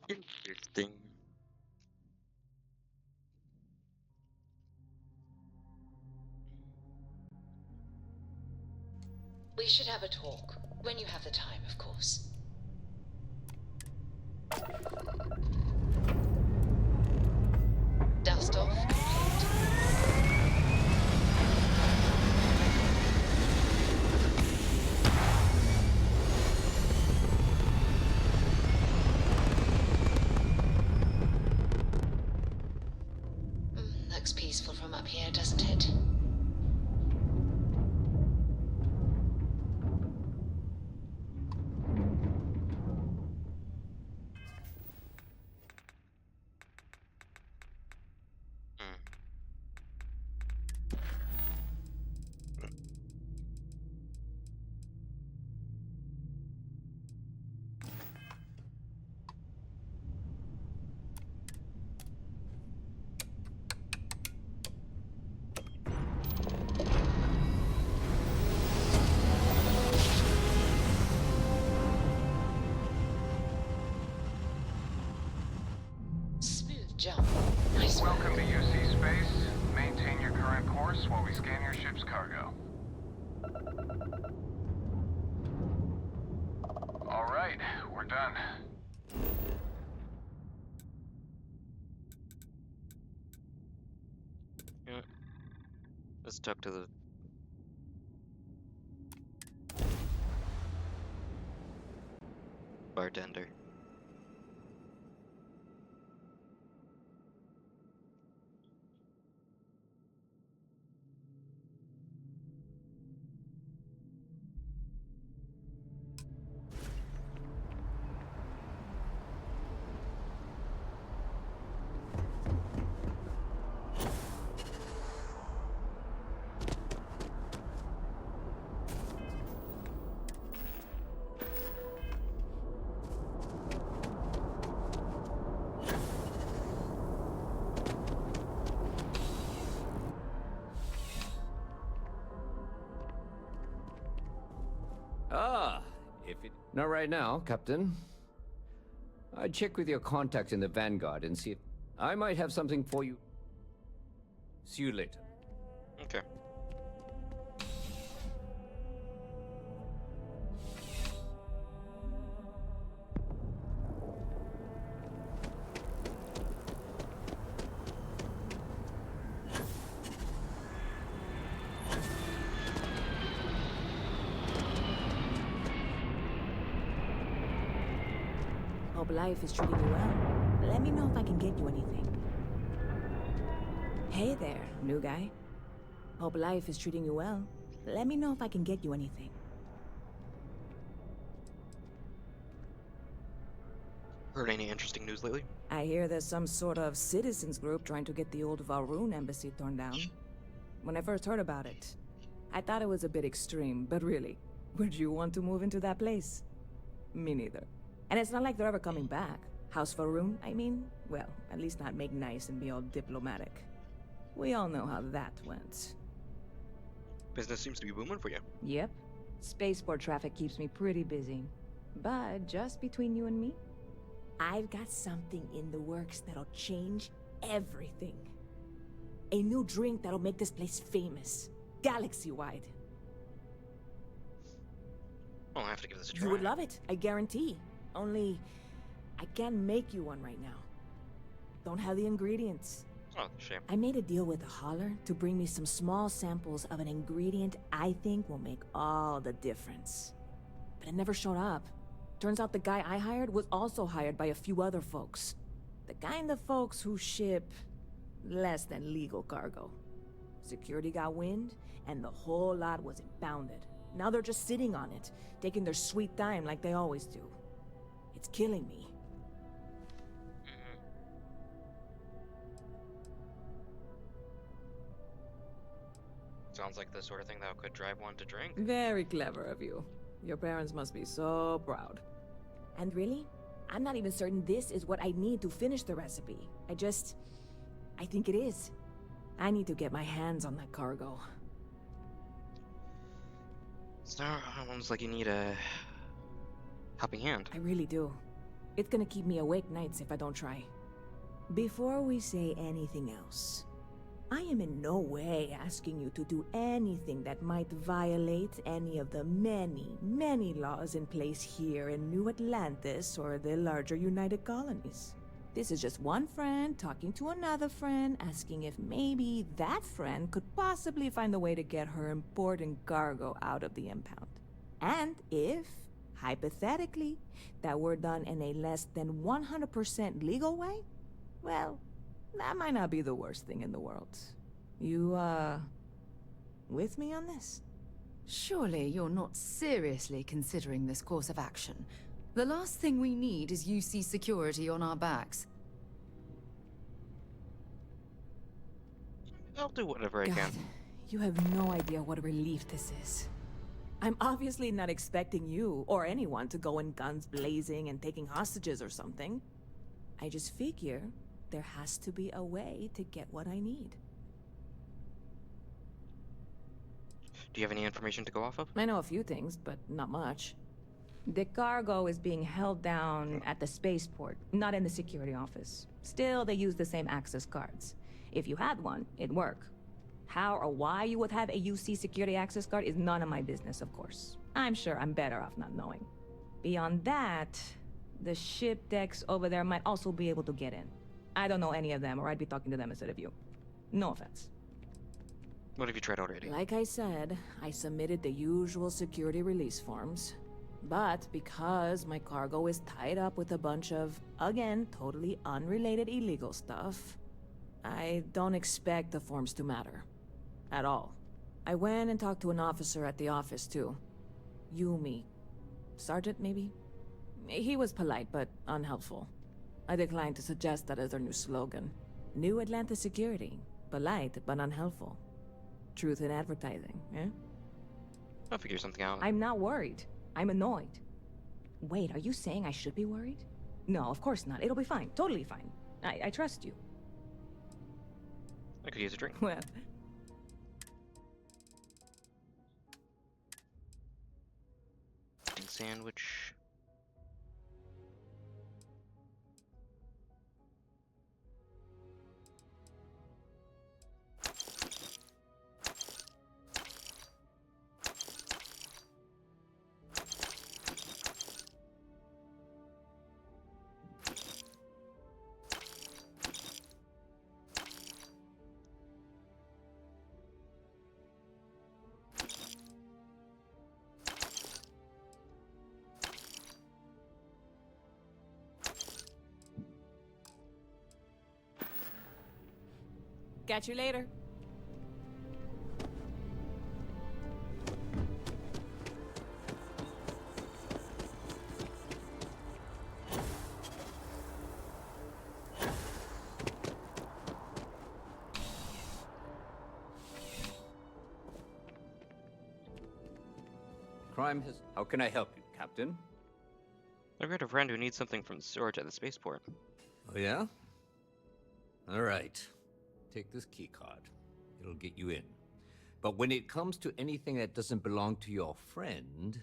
Interesting. We should have a talk. When you have the time, of course. Dust off complete. Looks peaceful from up here, doesn't it? Hmm. Smooth jump. Nice work. Welcome to UC Space. Maintain your current course while we scan your ship's cargo. All right, we're done. Yeah. Let's talk to the bartender. Ah, if it... Not right now, Captain. I'd check with your contacts in the Vanguard and see if I might have something for you. See you later. Okay. Hope life is treating you well. Let me know if I can get you anything. Hey there, new guy. Hope life is treating you well. Let me know if I can get you anything. Heard any interesting news lately? I hear there's some sort of citizens group trying to get the old Valroon embassy torn down. When I first heard about it, I thought it was a bit extreme, but really, would you want to move into that place? Me neither. And it's not like they're ever coming back. House Valroon, I mean? Well, at least not make nice and be all diplomatic. We all know how that went. Business seems to be booming for you. Yep. Spaceport traffic keeps me pretty busy. But just between you and me, I've got something in the works that'll change everything. A new drink that'll make this place famous. Galaxy-wide. Well, I have to give this a try. You would love it, I guarantee. Only, I can't make you one right now. Don't have the ingredients. Oh, shame. I made a deal with a hauler to bring me some small samples of an ingredient I think will make all the difference. But it never showed up. Turns out the guy I hired was also hired by a few other folks. The kind of folks who ship less than legal cargo. Security got wind, and the whole lot was impounded. Now they're just sitting on it, taking their sweet time like they always do. It's killing me. Sounds like the sort of thing that could drive one to drink. Very clever of you. Your parents must be so proud. And really, I'm not even certain this is what I need to finish the recipe. I think it is. I need to get my hands on that cargo. Sounds like you need a helping hand. I really do. It's gonna keep me awake nights if I don't try. Before we say anything else, I am in no way asking you to do anything that might violate any of the many, many laws in place here in New Atlantis or the larger United Colonies. This is just one friend talking to another friend, asking if maybe that friend could possibly find a way to get her important cargo out of the impound. And if, hypothetically, that were done in a less than 100% legal way, well, that might not be the worst thing in the world. You, with me on this? Surely you're not seriously considering this course of action. The last thing we need is UC security on our backs. I'll do whatever I God, can. you have no idea what a relief this is. I'm obviously not expecting you or anyone to go in guns blazing and taking hostages or something. I just figure there has to be a way to get what I need. Do you have any information to go off of? I know a few things, but not much. The cargo is being held down at the spaceport, not in the security office. Still, they use the same access cards. If you had one, it'd work. How or why you would have a UC security access card is none of my business, of course. I'm sure I'm better off not knowing. Beyond that, the ship decks over there might also be able to get in. I don't know any of them, or I'd be talking to them instead of you. No offense. What have you tried already? Like I said, I submitted the usual security release forms. But because my cargo is tied up with a bunch of, again, totally unrelated illegal stuff, I don't expect the forms to matter. At all. I went and talked to an officer at the office, too. Yumi. Sergeant, maybe? He was polite, but unhelpful. I declined to suggest that as their new slogan. New Atlantis Security. Polite, but unhelpful. Truth in advertising, eh? I'll figure something out. I'm not worried. I'm annoyed. Wait, are you saying I should be worried? No, of course not. It'll be fine. Totally fine. I trust you. I could use a drink. Well, And sandwich. catch you later. Crime has... How can I help you, Captain? I've got a friend who needs something from the storage at the spaceport. Oh, yeah? All right. Take this key card. It'll get you in. But when it comes to anything that doesn't belong to your friend,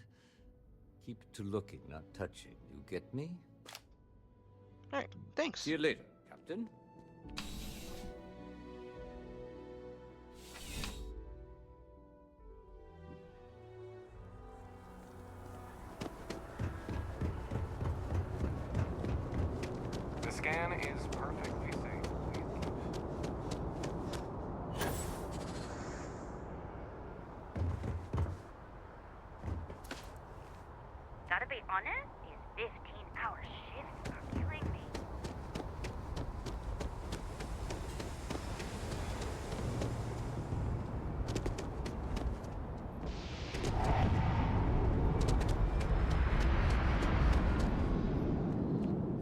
keep it to looking, not touching. You get me? Alright, thanks. See you later, Captain. The scan is perfectly safe. Gotta be honest, these 15-hour shifts are killing me.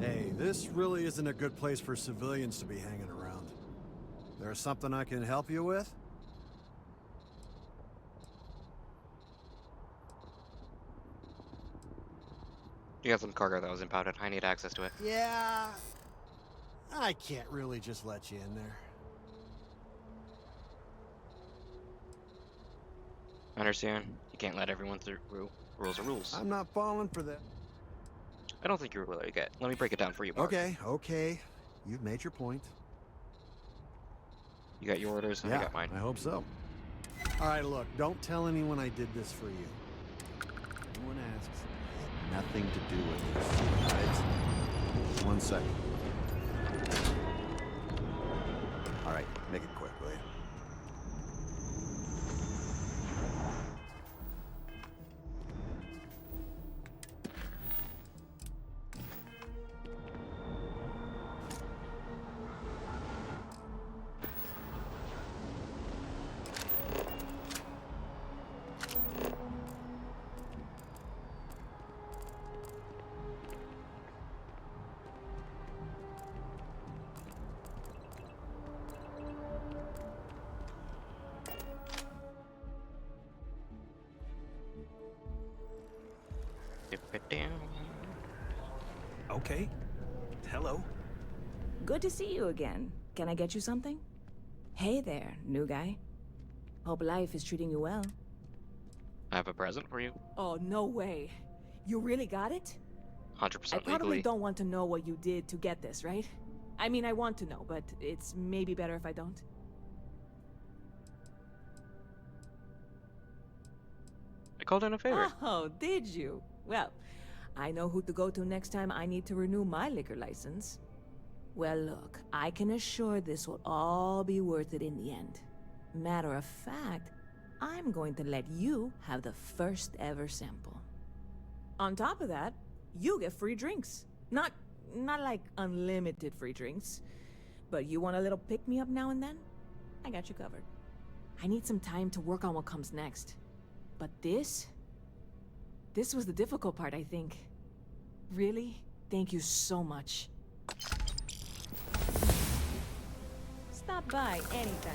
Hey, this really isn't a good place for civilians to be hanging around. There's something I can help you with? You got some cargo that was impounded. I need access to it. Yeah, I can't really just let you in there. I understand. You can't let everyone through. Rules are rules. I'm not falling for that. I don't think you're really get. Let me break it down for you, Mark. Okay, okay. You've made your point. You got your orders, Yeah, I got mine. I hope so. All right, look, don't tell anyone I did this for you. No one asks. I had nothing to do with this. All right? 1 second. All right, make it quick, will you? Dip it down. Okay. Hello. Good to see you again. Can I get you something? Hey there, new guy. Hope life is treating you well. I have a present for you. Oh, no way. You really got it? 100% I probably legally. don't want to know what you did to get this, right? I mean, I want to know, but it's maybe better if I don't. I called in a favor. Oh, did you? Well, I know who to go to next time I need to renew my liquor license. Well, look, I can assure this will all be worth it in the end. Matter of fact, I'm going to let you have the first ever sample. On top of that, you get free drinks. Not like unlimited free drinks, but you want a little pick-me-up now and then? I got you covered. I need some time to work on what comes next. But this was the difficult part, I think. Really? Thank you so much. Stop by anytime.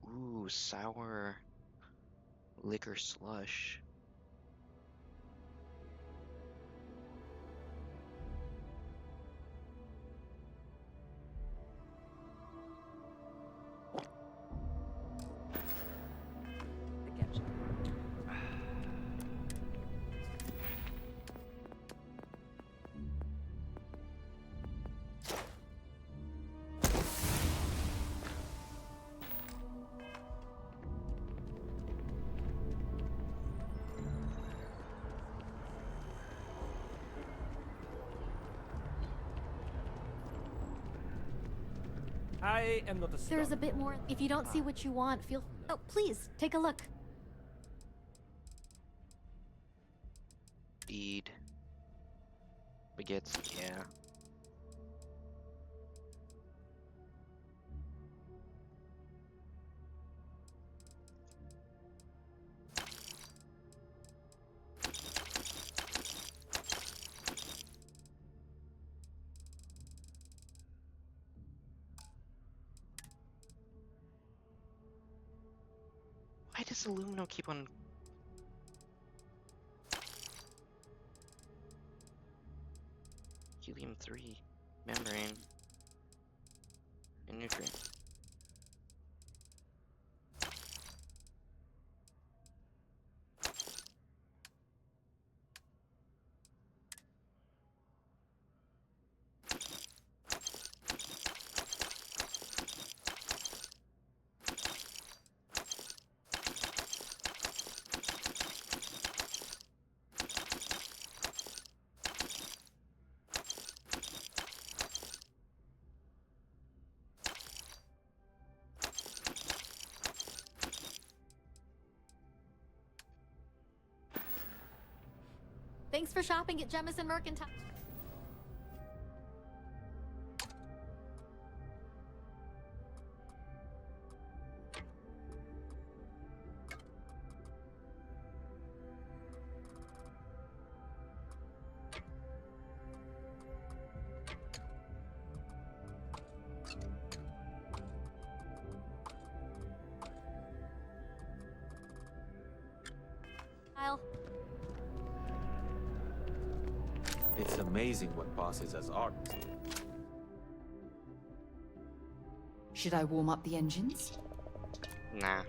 Ooh, sour liquor slush. The ketchup. I am not a There's a scum. bit more. If you don't see what you want, feel. Oh, please, take a look. Feed. Baguettes, yeah. Why does aluminum keep on... Helium-3, membrane, and nutrient. Thanks for shopping at Jemison Mercantile. It's amazing what passes as art. Should I warm up the engines? Nah.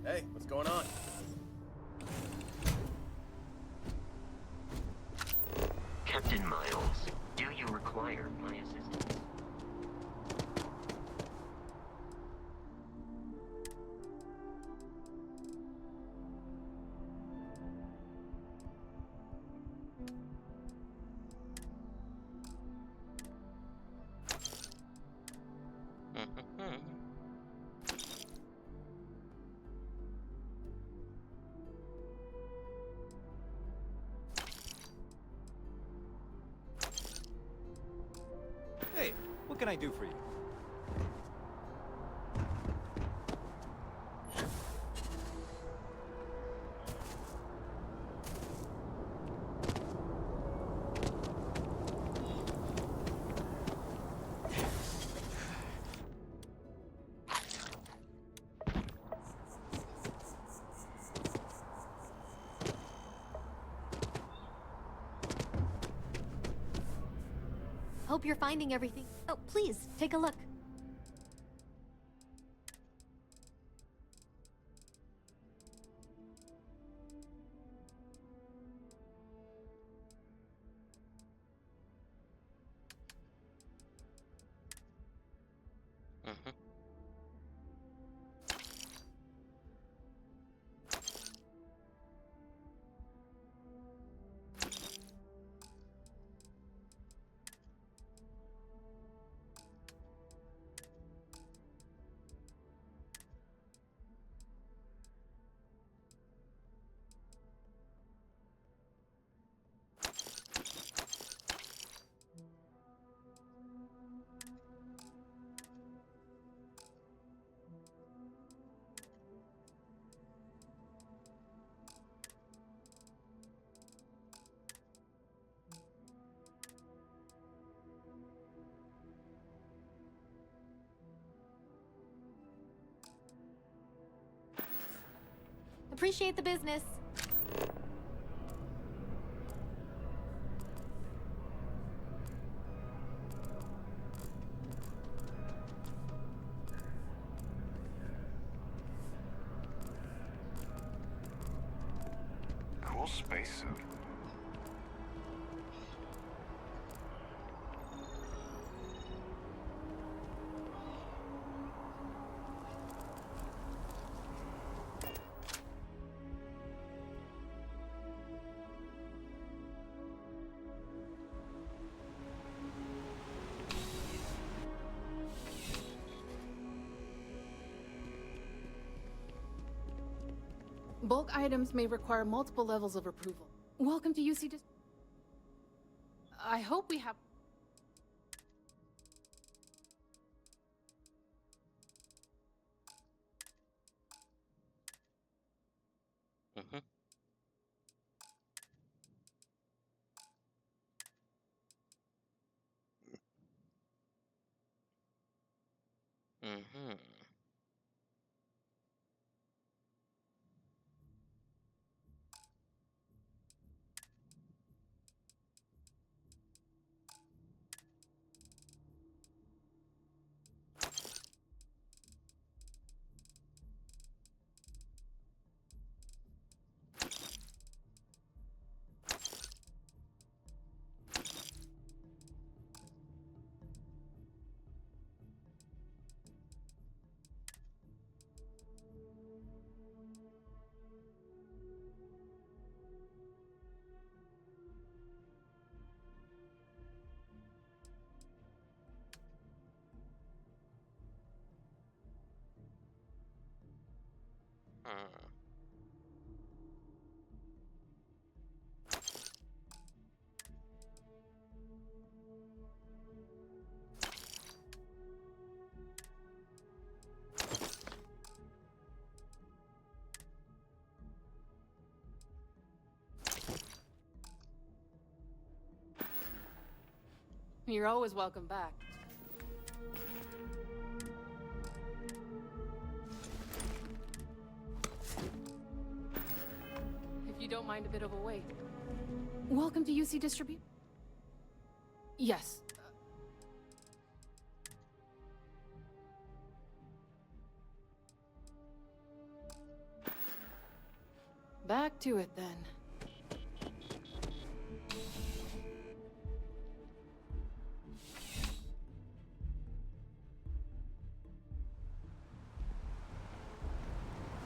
Hey, what's going on? Captain Miles, do you require my assistance? Hey, what can I do for you? Hope you're finding everything. Oh, please, take a look. Mm-hmm. Appreciate the business. Cool spacesuit. Bulk items may require multiple levels of approval. Welcome to UC I hope we have... Mm-hmm. Mm-hmm. You're always welcome back. If you don't mind a bit of a wait. Welcome to UC Distribute. Yes. Back to it then.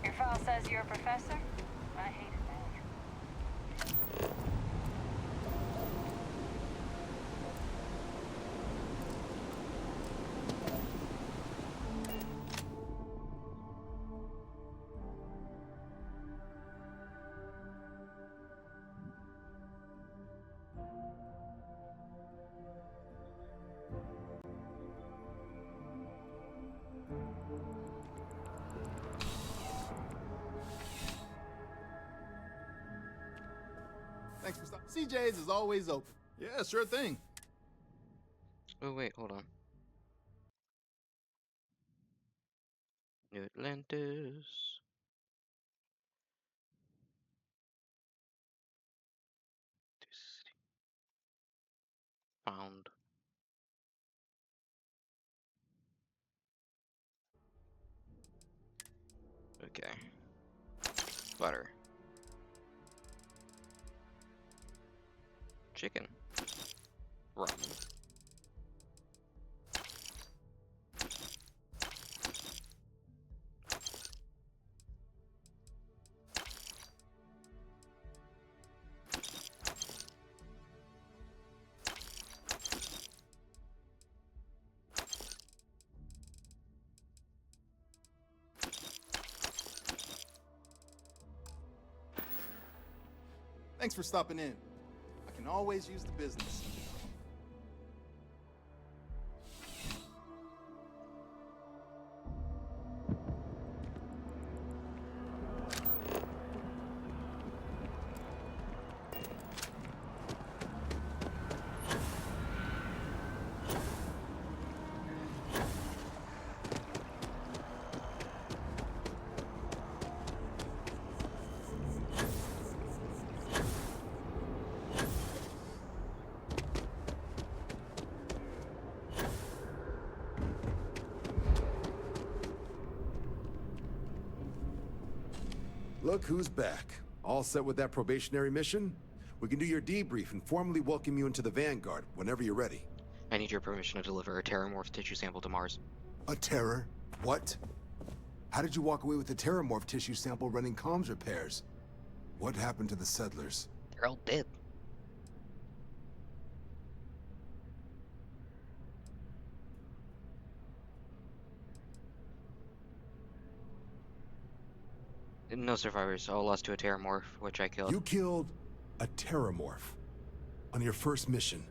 Your file says you're a professor? I hate it now. Thanks for stopping. CJ's is always open. Yeah, sure thing. Oh wait, hold on. New Atlantis. Found. Okay. Butter. Chicken. Ramen. Thanks for stopping in. I can always use the business. Look who's back. All set with that probationary mission? We can do your debrief and formally welcome you into the Vanguard whenever you're ready. I need your permission to deliver a terramorph tissue sample to Mars. A terror? What? How did you walk away with the terramorph tissue sample running comms repairs? What happened to the settlers? They're all dead. No survivors, all lost to a terramorph, which I killed. You killed a terramorph on your first mission.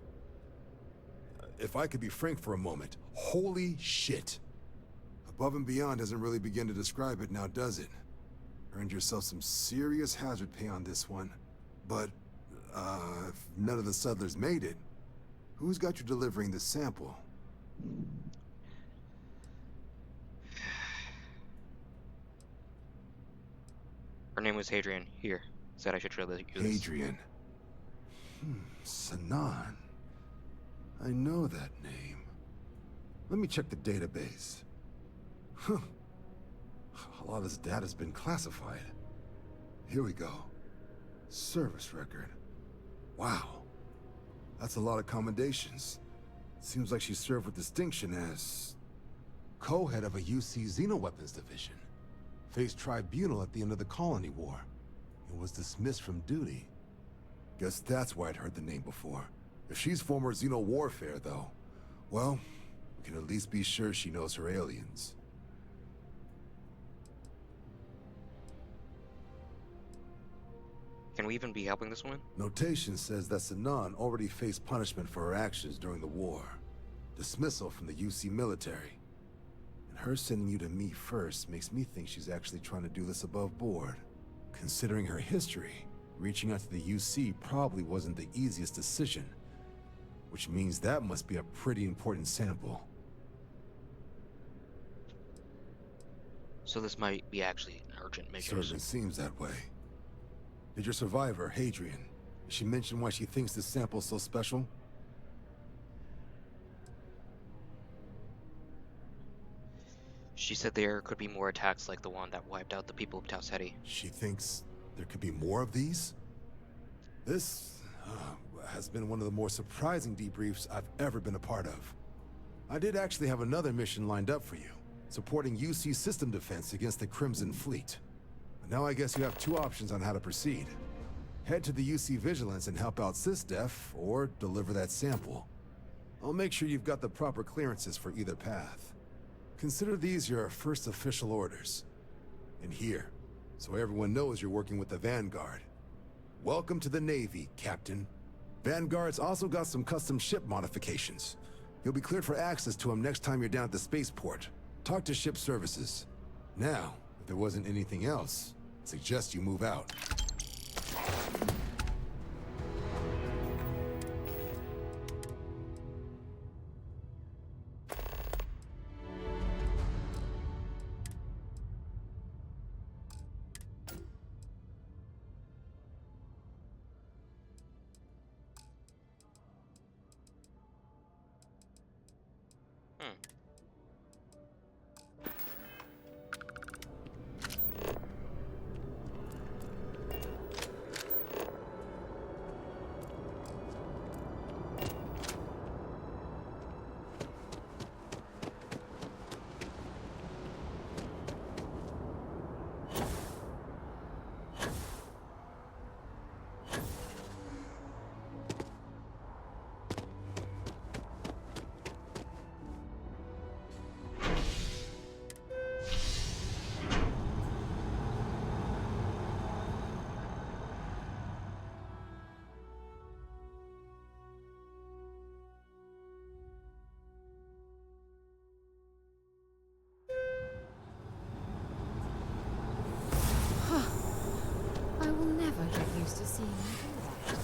If I could be frank for a moment, holy shit. Above and beyond doesn't really begin to describe it now, does it? Earned yourself some serious hazard pay on this one. But, if none of the settlers made it, who's got you delivering the sample? Her name was Hadrian. Here. Said I should show you this. Hadrian. Sanan. I know that name. Let me check the database. Huh. A lot of this data's been classified. Here we go. Service record. Wow. That's a lot of commendations. Seems like she served with distinction as co-head of a UC Xenoweapons division. Faced tribunal at the end of the Colony War, and was dismissed from duty. Guess that's why I'd heard the name before. If she's former Xeno warfare, though, well, we can at least be sure she knows her aliens. Can we even be helping this woman? Notation says that Sanan already faced punishment for her actions during the war. Dismissal from the UC military. Her sending you to me first makes me think she's actually trying to do this above board. Considering her history, reaching out to the UC probably wasn't the easiest decision. Which means that must be a pretty important sample. So this might be actually an urgent mission. Certainly seems that way. Did your survivor, Hadrian, did she mention why she thinks this sample's so special? She said there could be more attacks like the one that wiped out the people of Tau Ceti. She thinks there could be more of these? This has been one of the more surprising debriefs I've ever been a part of. I did actually have another mission lined up for you, supporting UC system defense against the Crimson Fleet. But now I guess you have two options on how to proceed. Head to the UC Vigilance and help out SysDef, or deliver that sample. I'll make sure you've got the proper clearances for either path. Consider these your first official orders. And here, so everyone knows you're working with the Vanguard. Welcome to the Navy, Captain. Vanguard's also got some custom ship modifications. You'll be cleared for access to them next time you're down at the spaceport. Talk to ship services. Now, if there wasn't anything else, I suggest you move out. I will never get used to seeing you do that.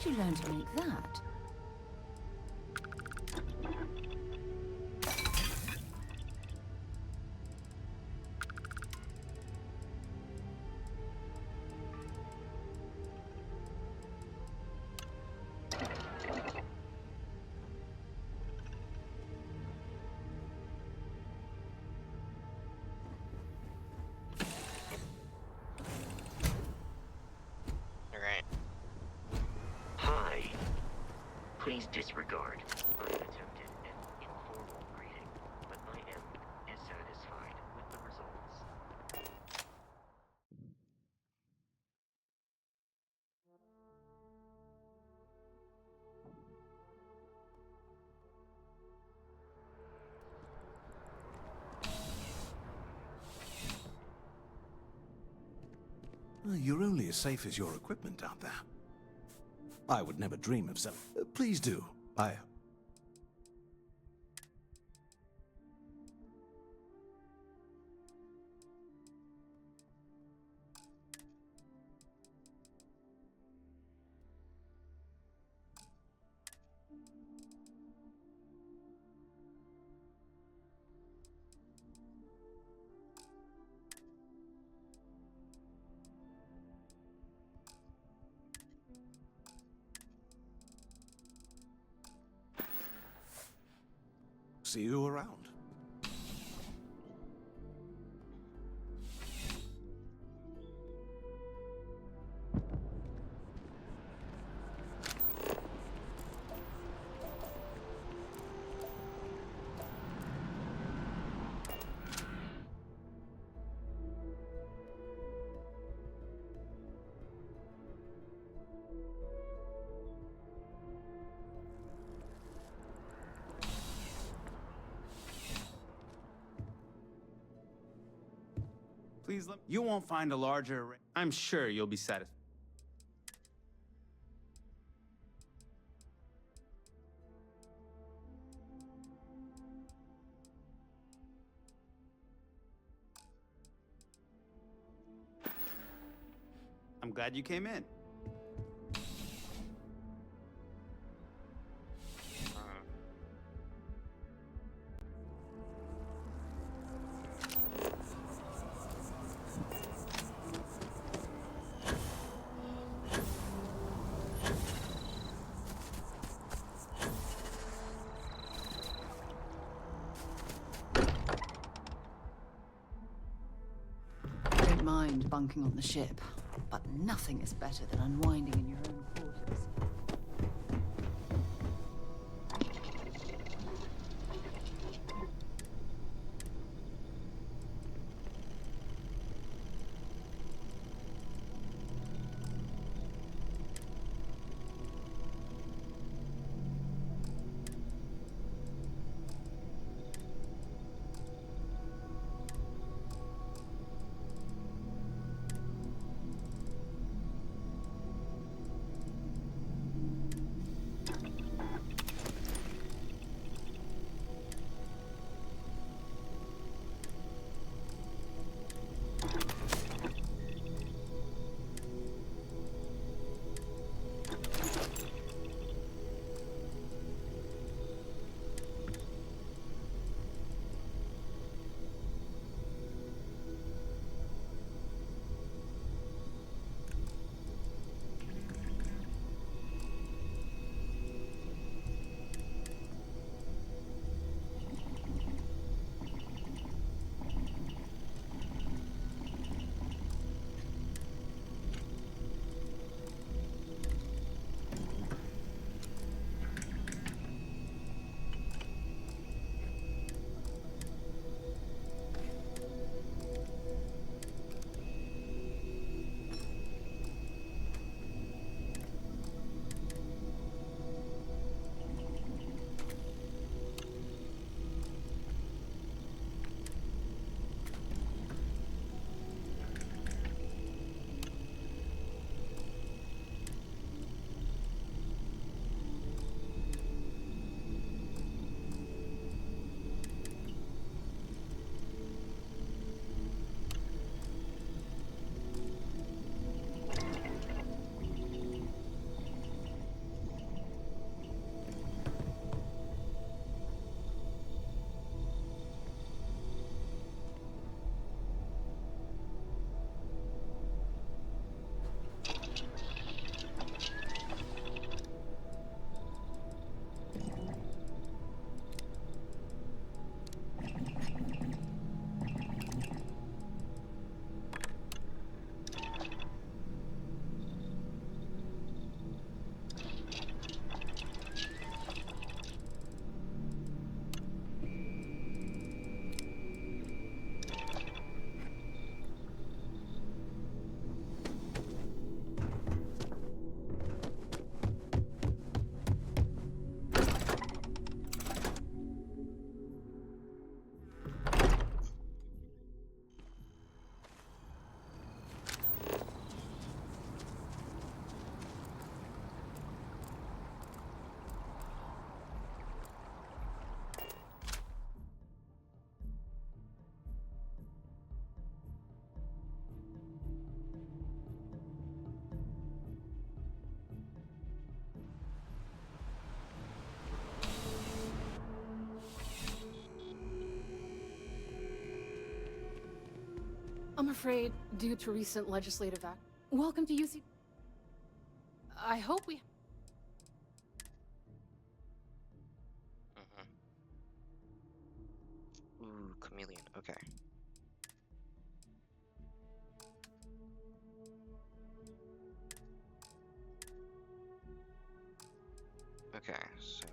did you learn to make that? Alright. Hi. Please disregard. I attempted an informal greeting, but I am dissatisfied with the results. You're only as safe as your equipment out there. I would never dream of some. Please do. See you around. Please let you won't find a larger array. I'm sure you'll be satisfied. I'm glad you came in. I don't mind bunking on the ship, but nothing is better than unwinding in your own quarters. I'm afraid, due to recent legislative act. Welcome to UC. I hope we. Ooh, chameleon. Okay. Okay, so.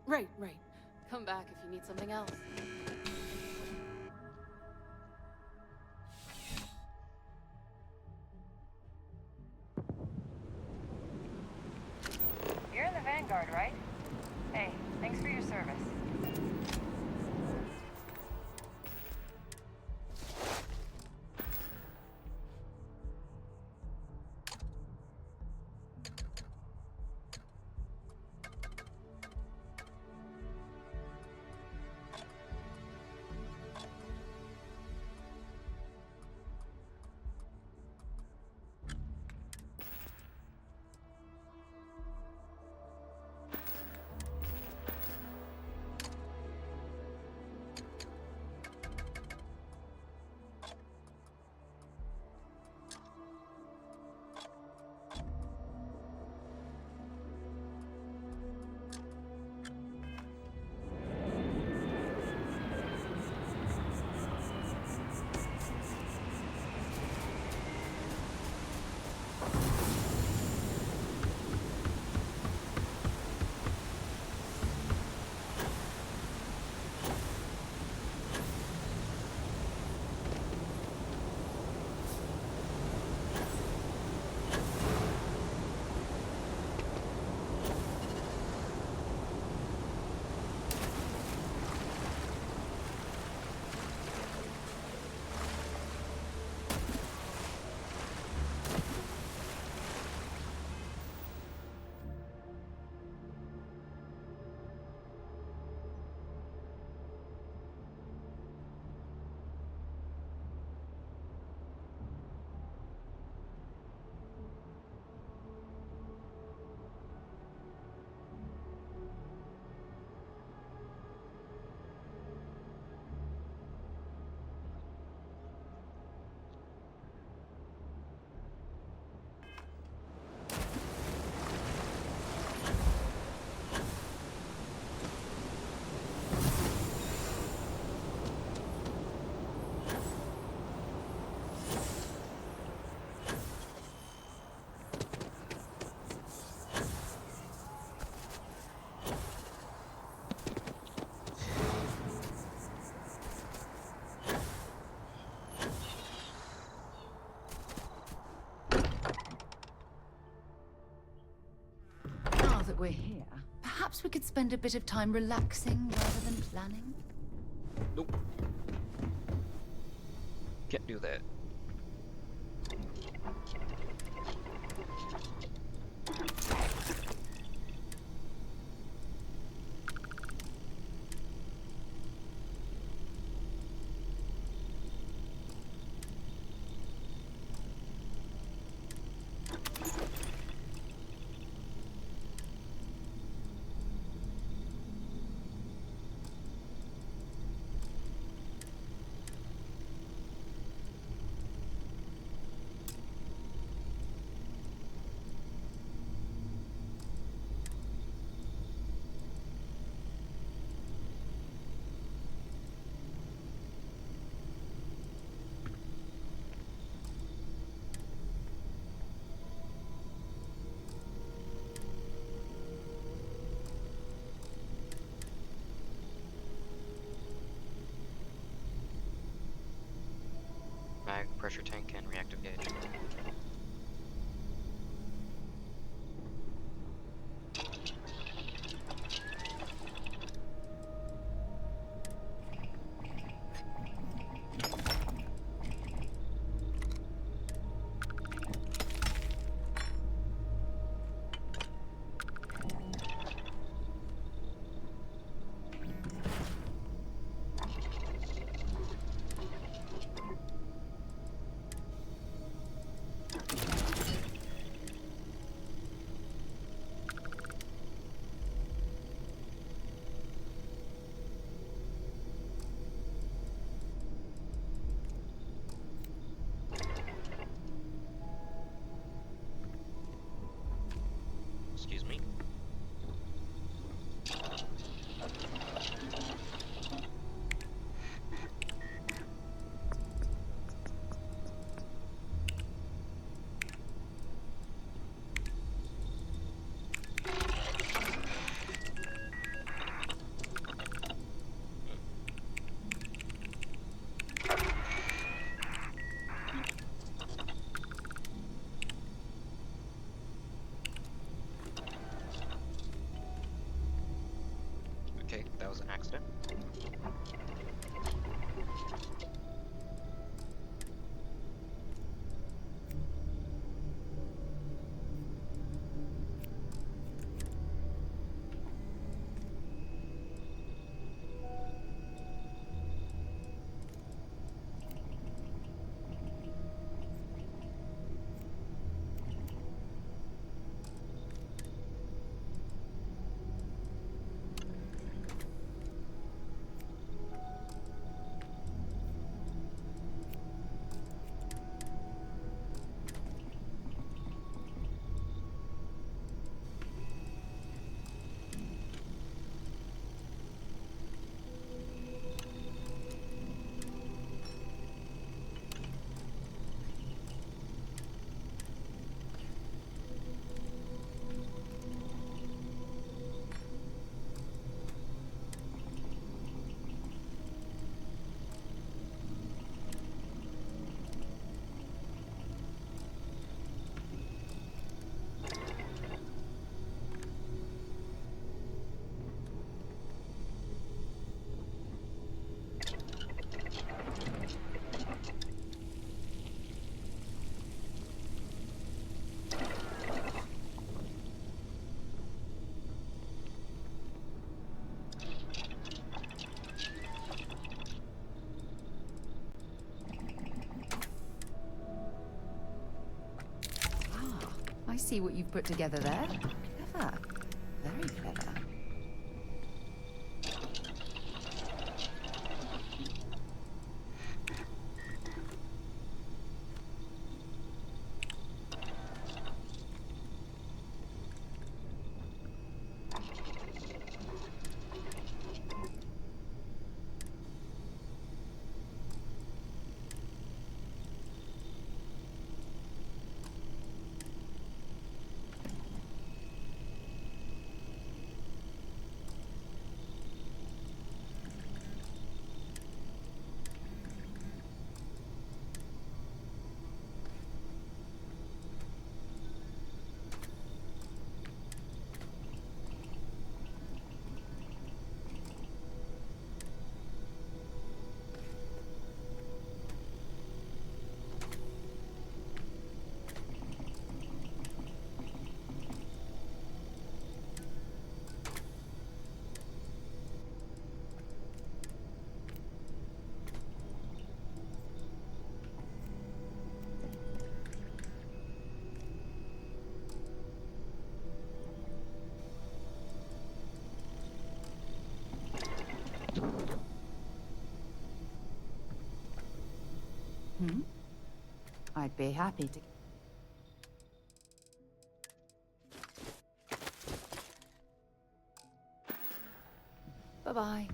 Right, right. Come back if you need something else. You're in the Vanguard, right? Hey, thanks for your service. Now that we're here, perhaps we could spend a bit of time relaxing rather than planning? Nope. Can't do that. pressure tank and reactive gauge. Excuse me. Okay, that was an accident. I see what you've put together there. Clever. Very clever. I'd be happy to. Bye-bye.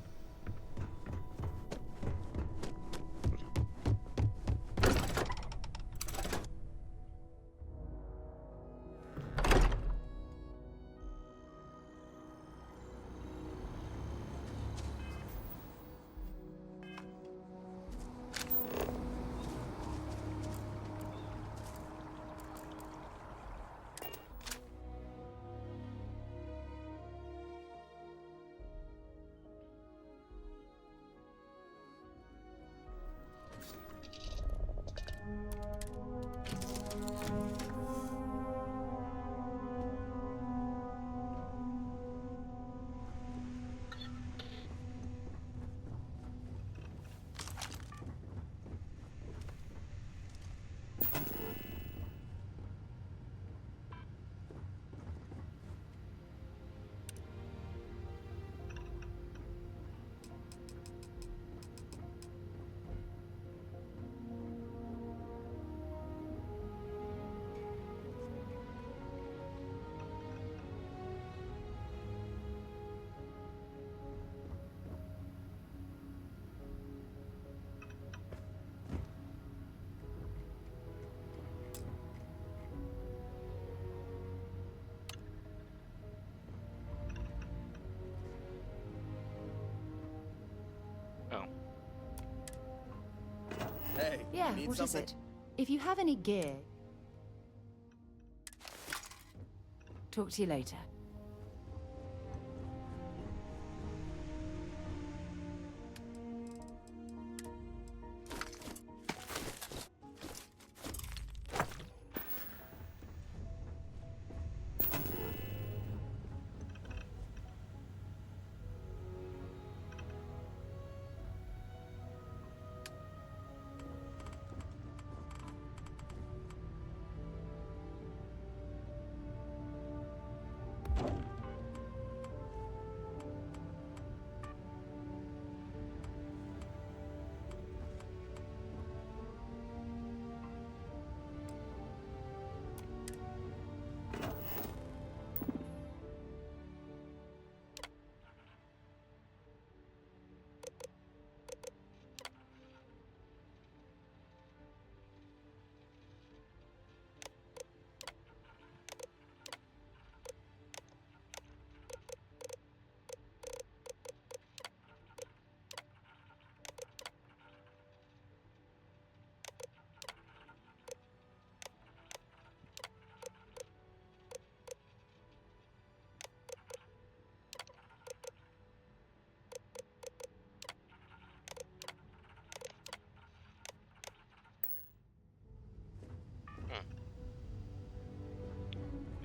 Hey, Yeah, need what something? is it? If you have any gear... Talk to you later.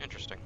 Interesting.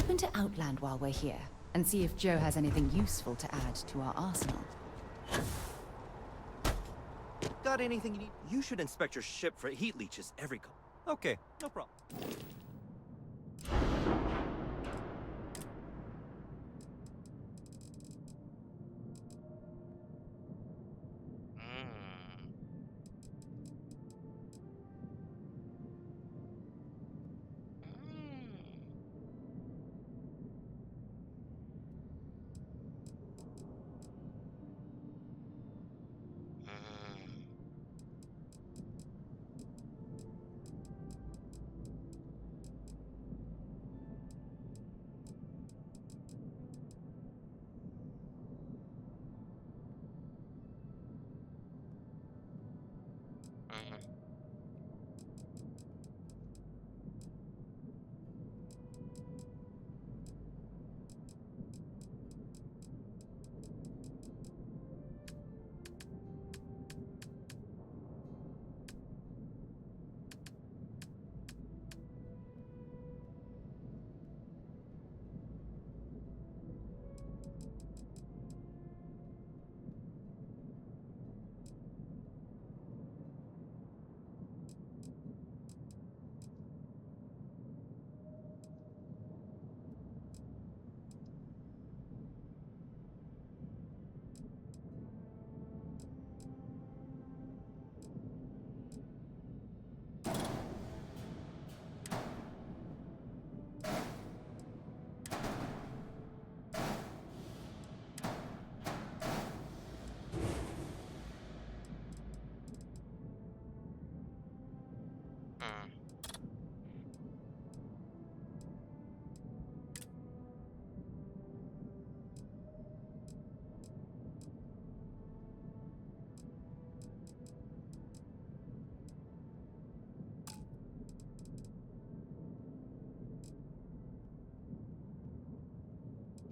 Hop into Outland while we're here, and see if Joe has anything useful to add to our arsenal. Got anything you need? You should inspect your ship for heat leeches every Okay, no problem.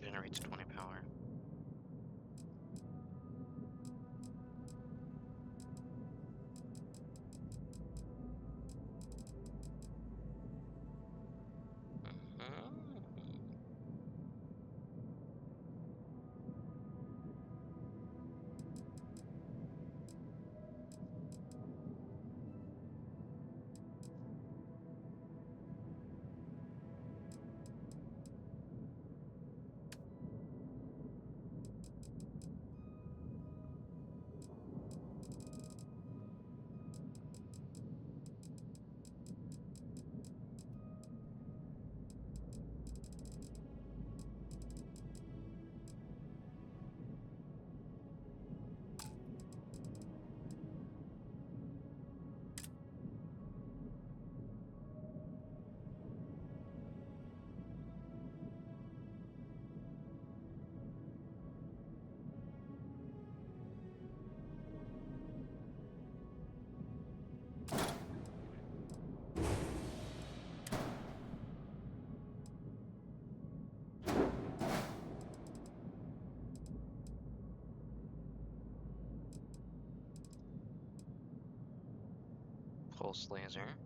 Generates 20 power. Pulse laser.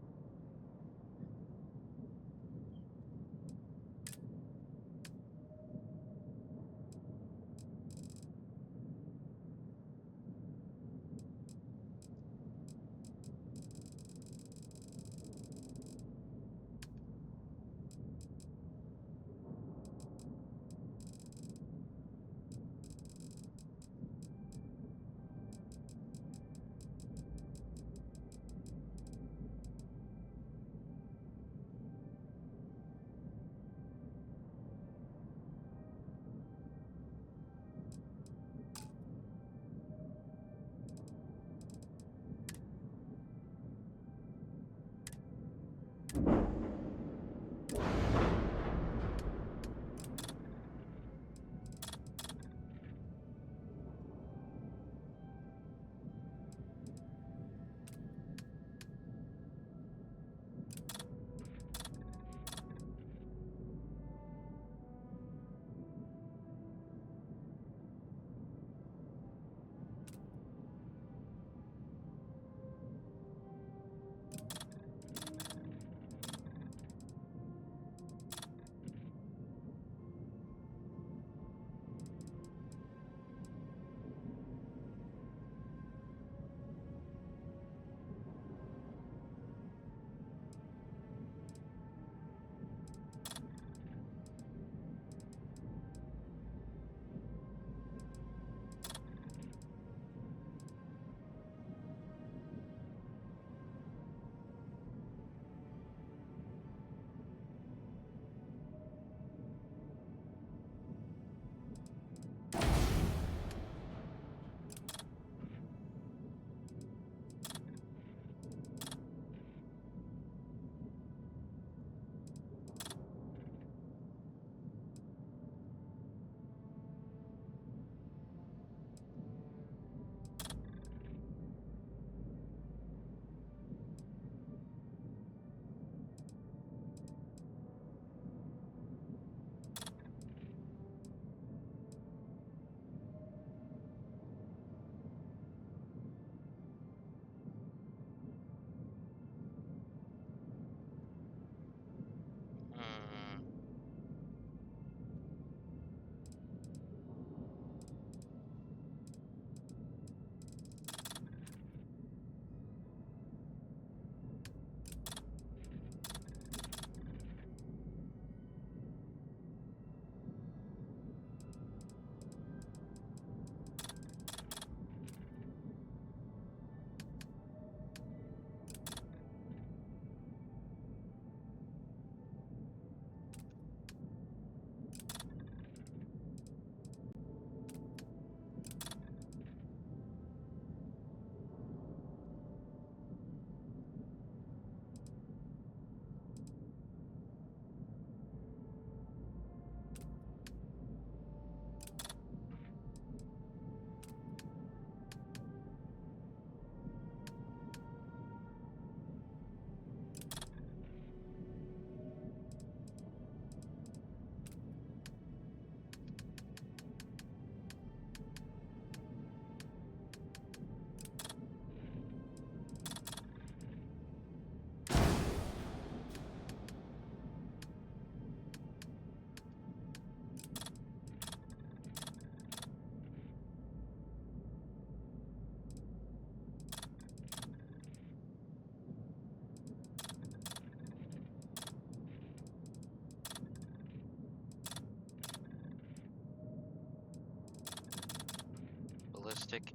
Ballistic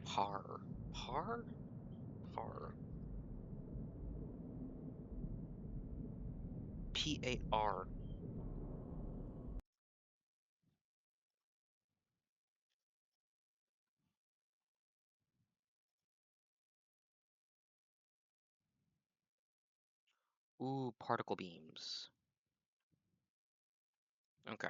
Par. Par? Par. P-A-R. Ooh, particle beams. Okay.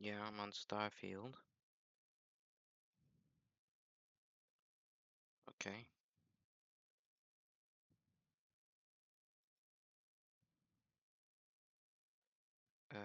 Yeah, I'm on Starfield. Okay. Uh,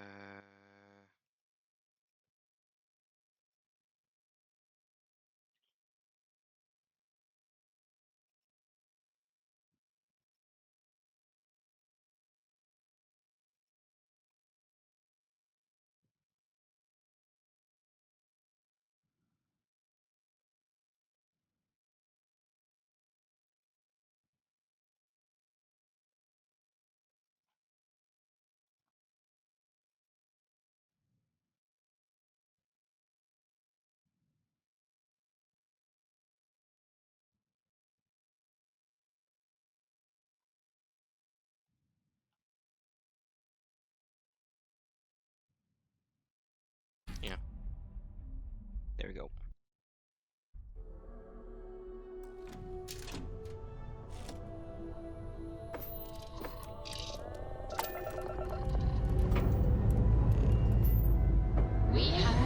yeah. There we go. We have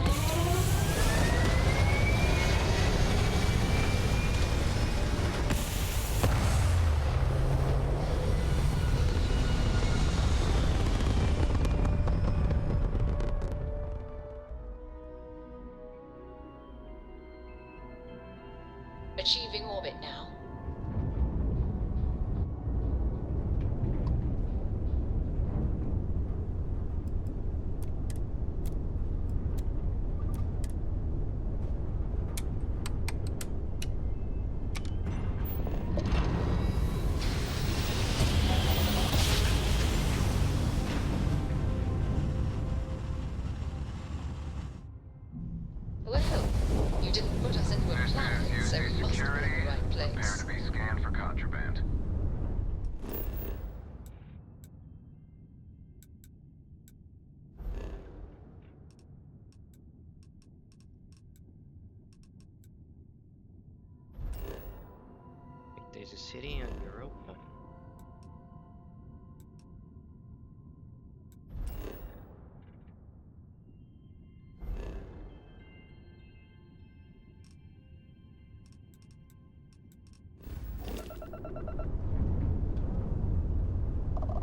achieving orbit now. Well, you didn't put us into a planet, so we must have been in the right Prepare place. to be scanned for contraband. There's a city on Europa.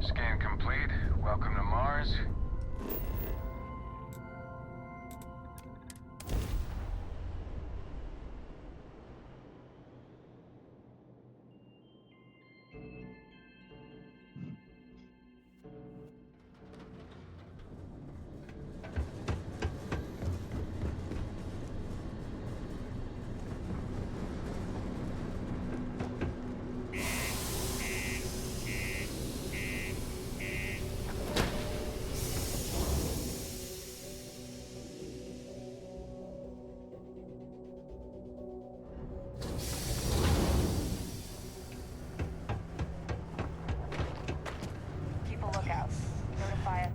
Scan complete. Welcome to Mars. Keep a lookout. Notify us.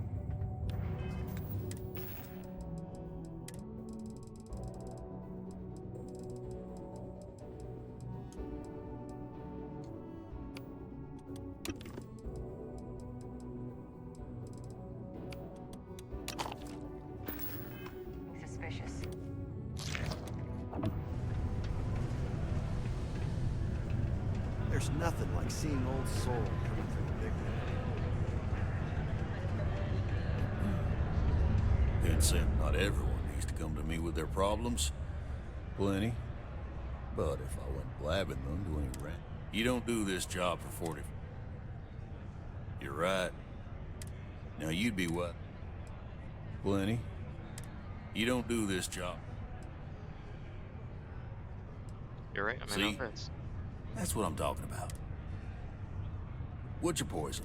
Suspicious. There's nothing like seeing old soul coming through the big one. Vincent, not everyone needs to come to me with their problems. Plenty. But if I went blabbing them to any rant, you don't do this job for 40. You're right. Now you'd be what? Plenty. You don't do this job. You're right, I'm in See? offense. That's what I'm talking about. What's your poison?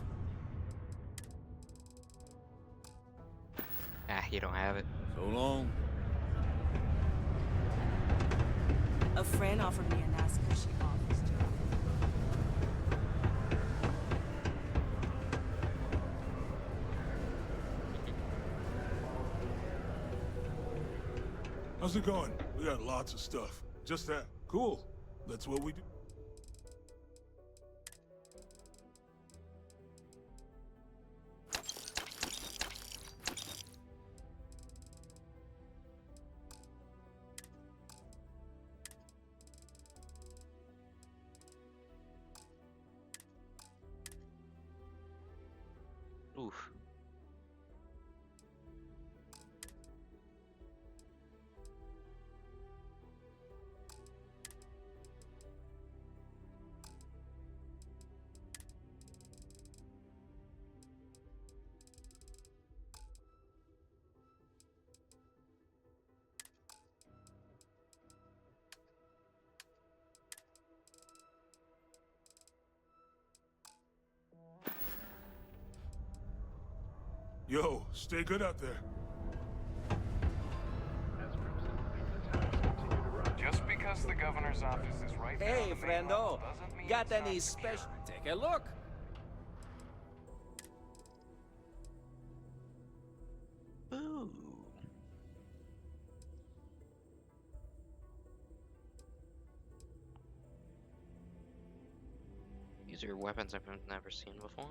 Ah, you don't have it. So long. A friend offered me a nice cushy office job. How's it going? We got lots of stuff. Just that. Cool. That's what we do. Yo, stay good out there. Just because the governor's office is right there Hey, on the main level friendo. doesn't mean Got it's not any secure. special? Take a look. Ooh. These are weapons I've never seen before.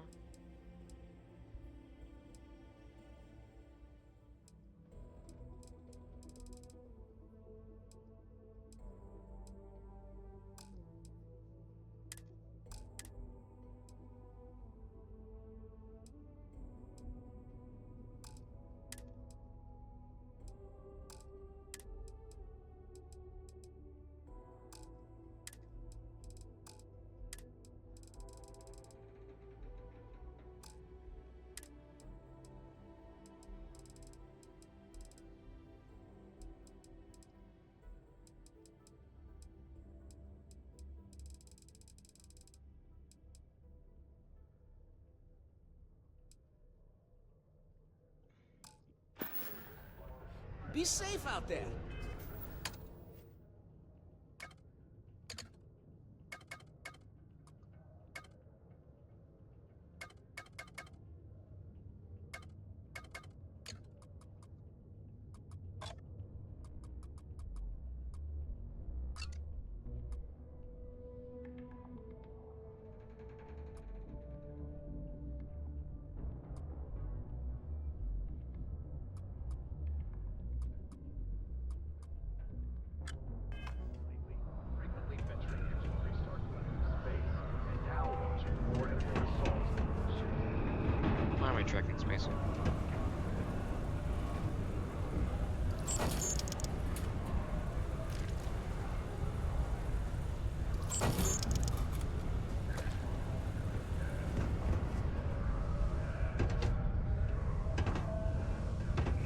Be safe out there. Why am I tracking space?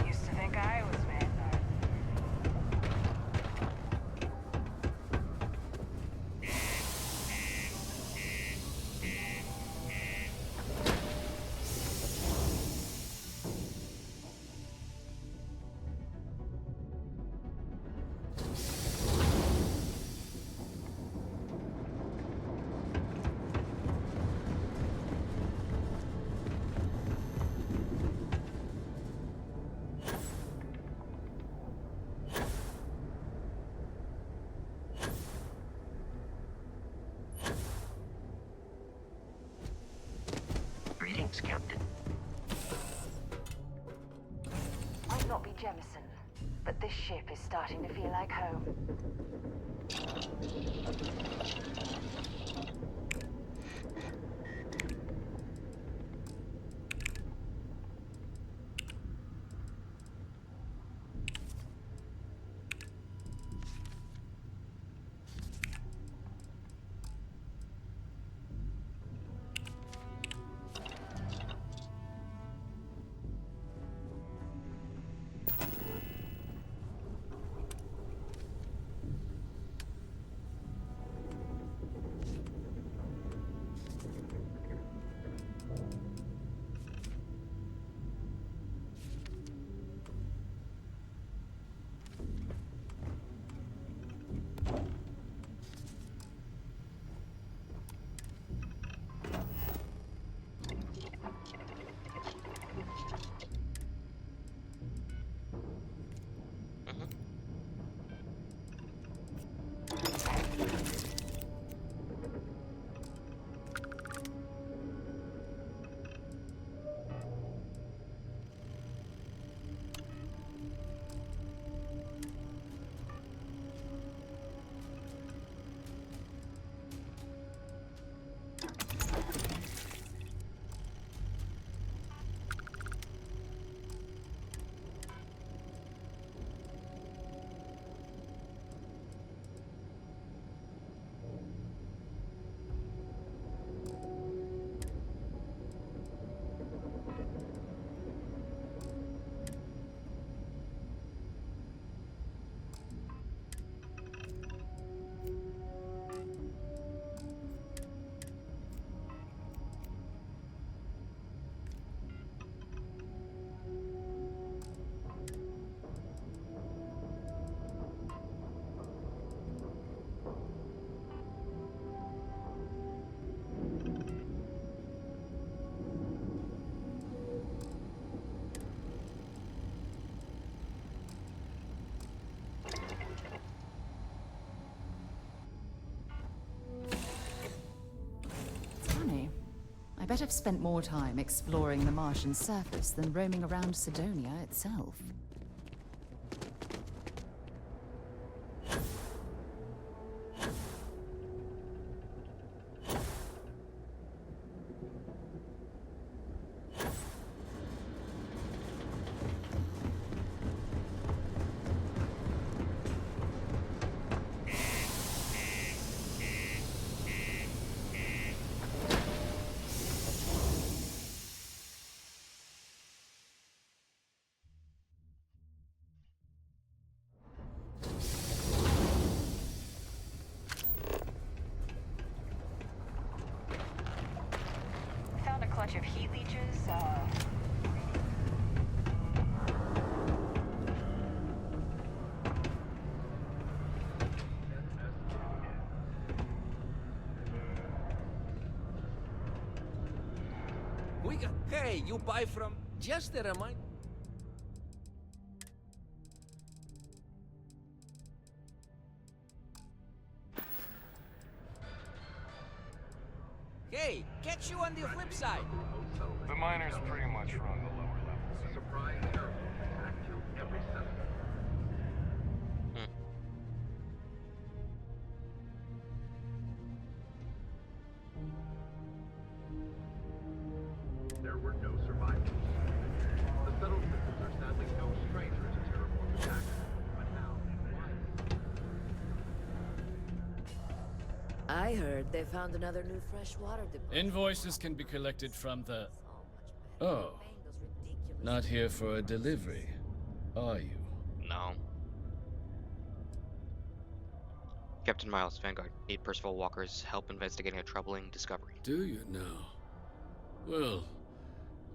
Used to think I was Vanguard. Greetings, Captain. Might not be Jemison, but this ship is starting to feel like home. bet I've spent more time exploring the Martian surface than roaming around Sidonia itself. Found a clutch of heat leeches, Hey, you buy from... Just a reminder... Hey, catch you on the flip side. The miners pretty much run the lower levels. Surprise terror. Every second. There were no survivors. The settled systems are sadly no stranger to terraform attacks. But now, I heard they found another new freshwater deposit. Invoices can be collected from the... Oh. Not here for a delivery, are you? No. Captain Miles, Vanguard. Need Percival Walker's help investigating a troubling discovery. Do you now? Well,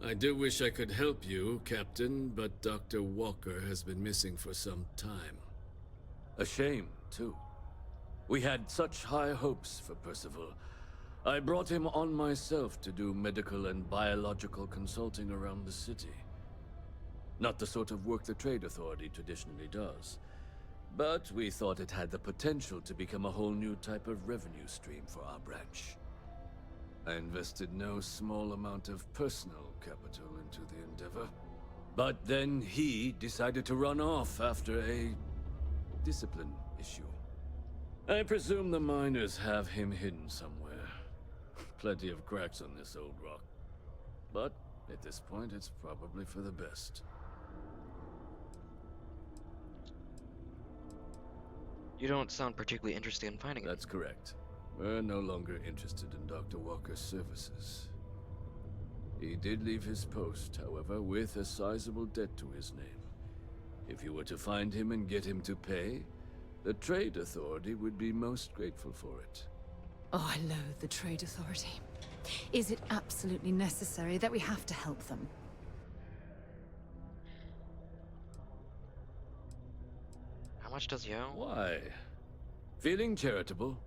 I do wish I could help you, Captain, but Dr. Walker has been missing for some time. A shame, too. We had such high hopes for Percival. I brought him on myself to do medical and biological consulting around the city. Not the sort of work the Trade Authority traditionally does. But we thought it had the potential to become a whole new type of revenue stream for our branch. I invested no small amount of personal capital into the endeavor. But then he decided to run off after a discipline issue. I presume the miners have him hidden somewhere. Plenty of cracks on this old rock. But at this point, it's probably for the best. You don't sound particularly interested in finding him. That's correct. We're no longer interested in Dr. Walker's services. He did leave his post, however, with a sizable debt to his name. If you were to find him and get him to pay, the Trade Authority would be most grateful for it. Oh, I loathe the Trade Authority. Is it absolutely necessary that we have to help them? How much does he owe? Why? Feeling charitable?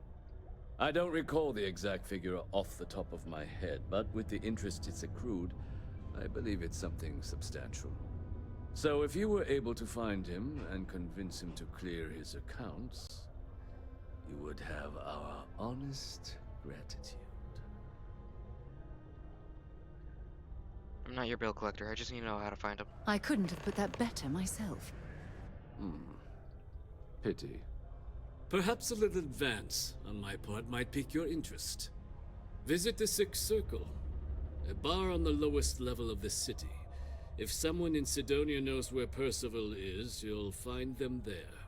I don't recall the exact figure off the top of my head, but with the interest it's accrued, I believe it's something substantial. So if you were able to find him and convince him to clear his accounts, you would have our honest gratitude. I'm not your bill collector. I just need to know how to find him. I couldn't have put that better myself. Pity. Perhaps a little advance on my part might pique your interest. Visit the Sixth Circle, a bar on the lowest level of the city. If someone in Sidonia knows where Percival is, you'll find them there.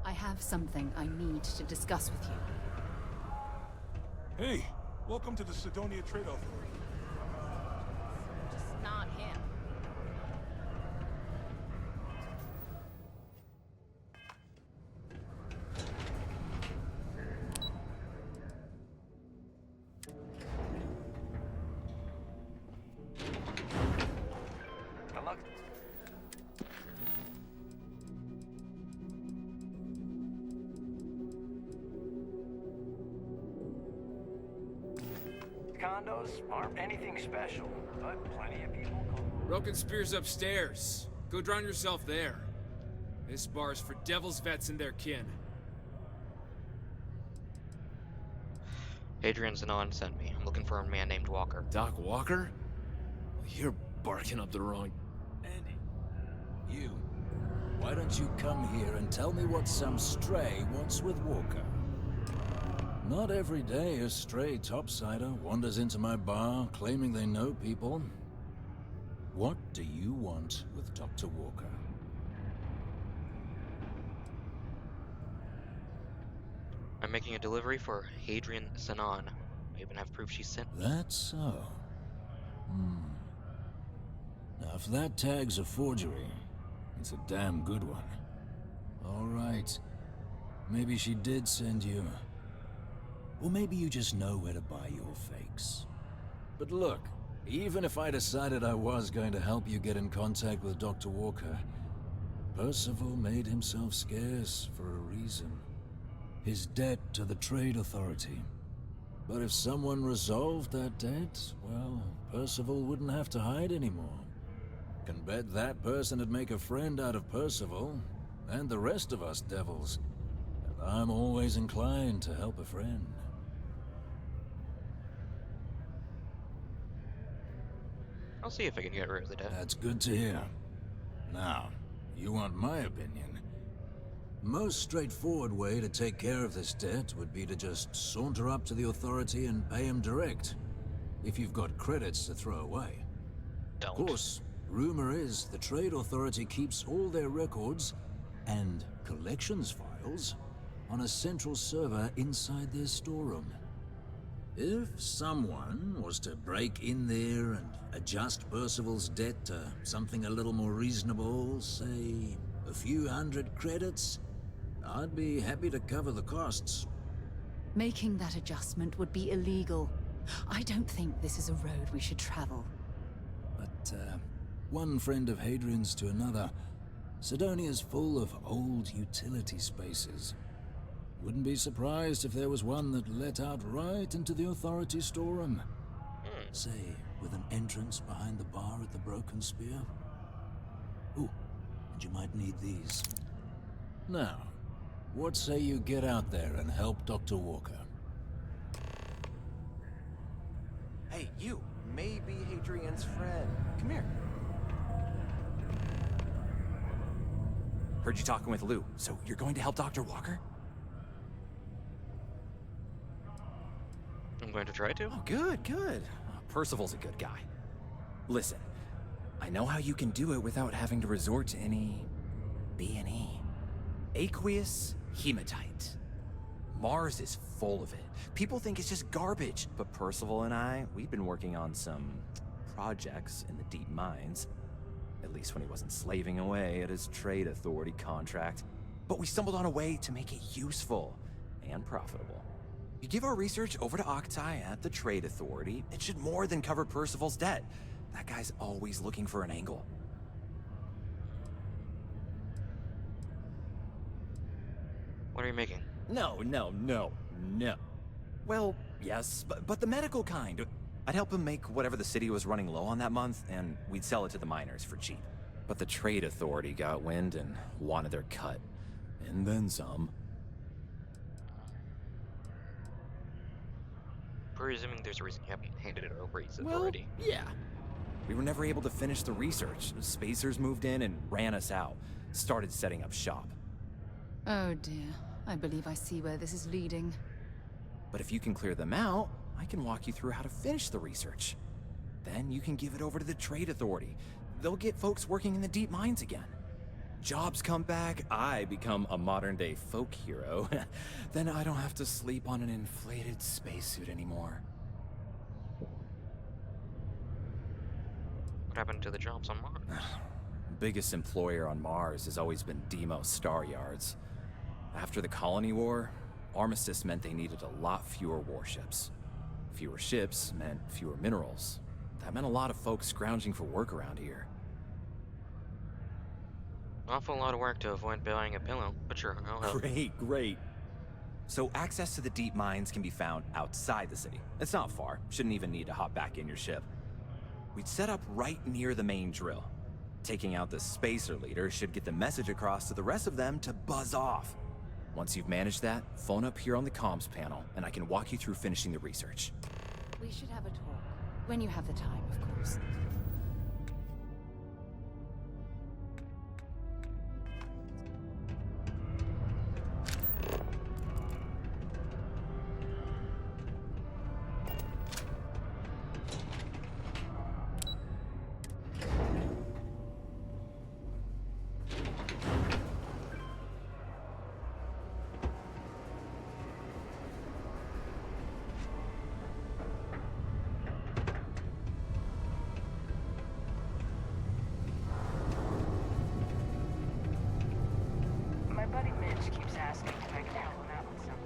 I have something I need to discuss with you. Hey, welcome to the Sidonia Trade Authority. Just not him. Good luck. Condos aren't anything special, but plenty of people come. Broken Spear's upstairs. Go drown yourself there. This bar's for devil's vets and their kin. Hadrian Zanon sent me. I'm looking for a man named Walker. Doc Walker? You're barking up the wrong... Andy, you. Why don't you come here and tell me what some stray wants with Walker? Not every day a stray topsider wanders into my bar claiming they know people. What do you want with Dr. Walker? I'm making a delivery for Hadrian Zanon. I even have proof she sent me. That's so. Now, if that tag's a forgery, it's a damn good one. All right. Maybe she did send you. Or maybe you just know where to buy your fakes. But look, even if I decided I was going to help you get in contact with Dr. Walker, Percival made himself scarce for a reason. His debt to the Trade Authority. But if someone resolved that debt, well, Percival wouldn't have to hide anymore. Can bet that person would make a friend out of Percival, and the rest of us devils. And I'm always inclined to help a friend. I'll see if I can get rid of the debt. That's good to hear. Now, you want my opinion? Most straightforward way to take care of this debt would be to just saunter up to the authority and pay him direct. If you've got credits to throw away. Don't. Of course, rumor is the Trade Authority keeps all their records and collections files on a central server inside their storeroom. If someone was to break in there and adjust Percival's debt to something a little more reasonable, say a few hundred credits, I'd be happy to cover the costs. Making that adjustment would be illegal. I don't think this is a road we should travel. But, one friend of Hadrian's to another, Sidonia's full of old utility spaces. Wouldn't be surprised if there was one that let out right into the authority storeroom. Say, with an entrance behind the bar at the Broken Spear. Ooh, and you might need these. Now, what say you get out there and help Dr. Walker? Hey, you. Maybe Hadrian's friend. Come here. Heard you talking with Lou, so you're going to help Dr. Walker? I'm going to try to. Oh, good, good. Percival's a good guy. Listen, I know how you can do it without having to resort to any B&E. Aqueous hematite. Mars is full of it. People think it's just garbage, but Percival and I, we've been working on some projects in the deep mines. At least when he wasn't slaving away at his Trade Authority contract. But we stumbled on a way to make it useful and profitable. You give our research over to Octai at the Trade Authority, it should more than cover Percival's debt. That guy's always looking for an angle. What are you making? No. Well, yes, but the medical kind. I'd help him make whatever the city was running low on that month, and we'd sell it to the miners for cheap. But the Trade Authority got wind and wanted their cut. And then some. Presuming there's a reason you haven't handed it over to the Well, authority. yeah. We were never able to finish the research. Spacers moved in and ran us out. Started setting up shop. Oh dear. I believe I see where this is leading. But if you can clear them out, I can walk you through how to finish the research. Then you can give it over to the Trade Authority. They'll get folks working in the deep mines again. Jobs come back, I become a modern-day folk hero. Then I don't have to sleep on an inflated spacesuit anymore. What happened to the jobs on Mars? Biggest employer on Mars has always been Demo Star Yards. After the Colony War, armistice meant they needed a lot fewer warships. Fewer ships meant fewer minerals. That meant a lot of folks scrounging for work around here. Awful lot of work to avoid buying a pillow, but sure, I'll help. Great. So access to the deep mines can be found outside the city. It's not far. Shouldn't even need to hop back in your ship. We'd set up right near the main drill. Taking out the spacer leader should get the message across to the rest of them to buzz off. Once you've managed that, phone up here on the comms panel, and I can walk you through finishing the research. We should have a talk. When you have the time, of course. My buddy Mitch keeps asking if I can help him out with something.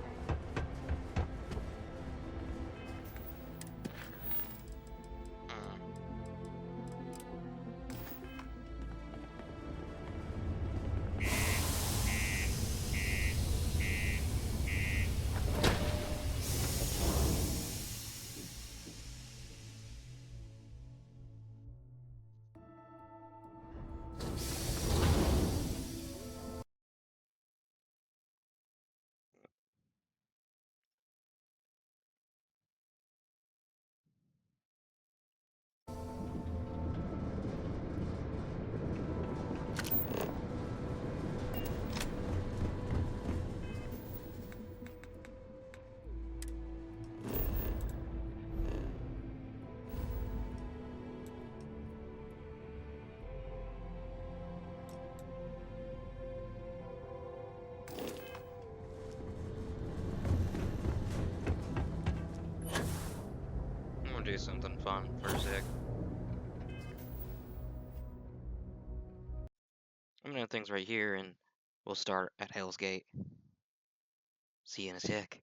I'm gonna do something fun for a sec. I'm gonna do things right here, and we'll start at Hell's Gate. See you in a sec.